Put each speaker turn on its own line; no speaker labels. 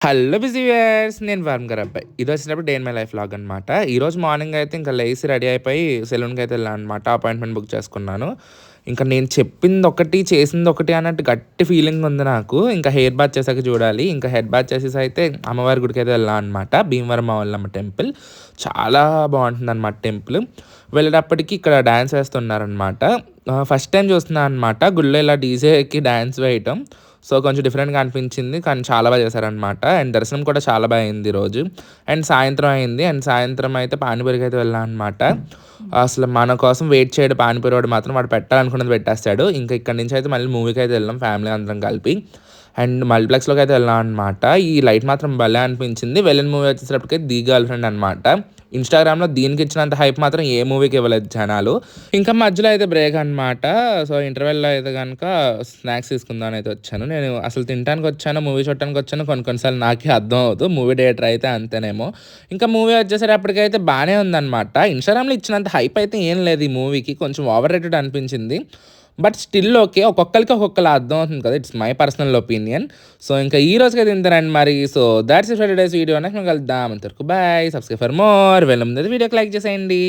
Hello busy viewers. నేను వరుణ్ గారి అబ్బాయి. ఇది వచ్చినప్పుడు day in my life vlog అనమాట. ఈరోజు మార్నింగ్ అయితే ఇంకా లేసి రెడీ అయిపోయి సెలూన్‌కి అయితే వెళ్ళాను అనమాట. అపాయింట్మెంట్ బుక్ చేసుకున్నాను. ఇంకా నేను చెప్పింది ఒకటి, చేసింది ఒకటి అన్నట్టు గట్టి ఫీలింగ్ ఉంది నాకు. ఇంకా హెయిర్ బాత్ చేశాక చూడాలి. ఇంకా హెడ్ బాత్ చేసేసి అయితే అమ్మవారి గుడికి అయితే వెళ్ళాను అనమాట. భీమవరం మావల్లమ్మ టెంపుల్. చాలా బాగుంటుందన్నమాట టెంపుల్. వెళ్ళేటప్పటికి ఇక్కడ డ్యాన్స్ వేస్తున్నారనమాట. ఫస్ట్ టైం చూస్తున్నాను అనమాట గుడిలో ఇలా డీజేకి డ్యాన్స్ వేయటం. సో, కొంచెం డిఫరెంట్‌గా అనిపించింది. కానీ చాలా బాగా చేశారనమాట. అండ్ దర్శనం కూడా చాలా బా అయింది ఈరోజు. అండ్ సాయంత్రం అయింది. అండ్ సాయంత్రం అయితే పానీపూరికి అయితే వెళ్ళాం అనమాట. అసలు మన కోసం వెయిట్ చేయడు పానీపూరి వాడు మాత్రం. వాడు పెట్టాలనుకున్నది పెట్టేస్తాడు. ఇంకా ఇక్కడి నుంచి అయితే మళ్ళీ మూవీకి అయితే వెళ్ళాం ఫ్యామిలీ అందరం కలిపి. అండ్ మల్టీప్లెక్స్‌లోకి అయితే వెళ్ళాం అనమాట. ఈ లైట్ మాత్రం భలే అనిపించింది. వెళ్ళిన మూవీ వచ్చేసరికి 'ది గర్ల్ ఫ్రెండ్' అనమాట. ఇన్‌స్టాగ్రామ్‌లో దీనికి ఇచ్చినంత హైప్ మాత్రం ఏ మూవీకి ఇవ్వలేదు జనాలు. ఇంకా మధ్యలో అయితే బ్రేక్ అనమాట. సో, ఇంటర్వెల్‌లో అయితే గనుక స్నాక్స్ తీసుకుందామని అయితే వచ్చాను. నేను అసలు తినటానికి వచ్చానో, మూవీ చూడటానికి వచ్చానో కొన్ని సార్లు నాకే అర్థం అవ్వదు. మూవీ థియేటర్ అయితే అంతేనేమో. ఇంకా మూవీ వచ్చేసరిప్పటికైతే బానే ఉందనమాట. ఇన్‌స్టాగ్రామ్‌లో ఇచ్చినంత హైప్ అయితే ఏం లేదు ఈ మూవీకి. కొంచెం ఓవర్ రేటెడ్ అనిపించింది. But still okay. ఒక్కొక్కరికి ఒక్కొక్కలా అర్థం అవుతుంది కదా! It's my personal opinion. So, ఇంకా ఈ రోజుకైతే ఇంతేనండి మరి. So, thoughts it for today's video. Next మనం కలుద్దాం. అంతవరకు బాయ్. Subscribe for more. వెళ్ళే ముందు వీడియోకి లైక్ చేసేయండి.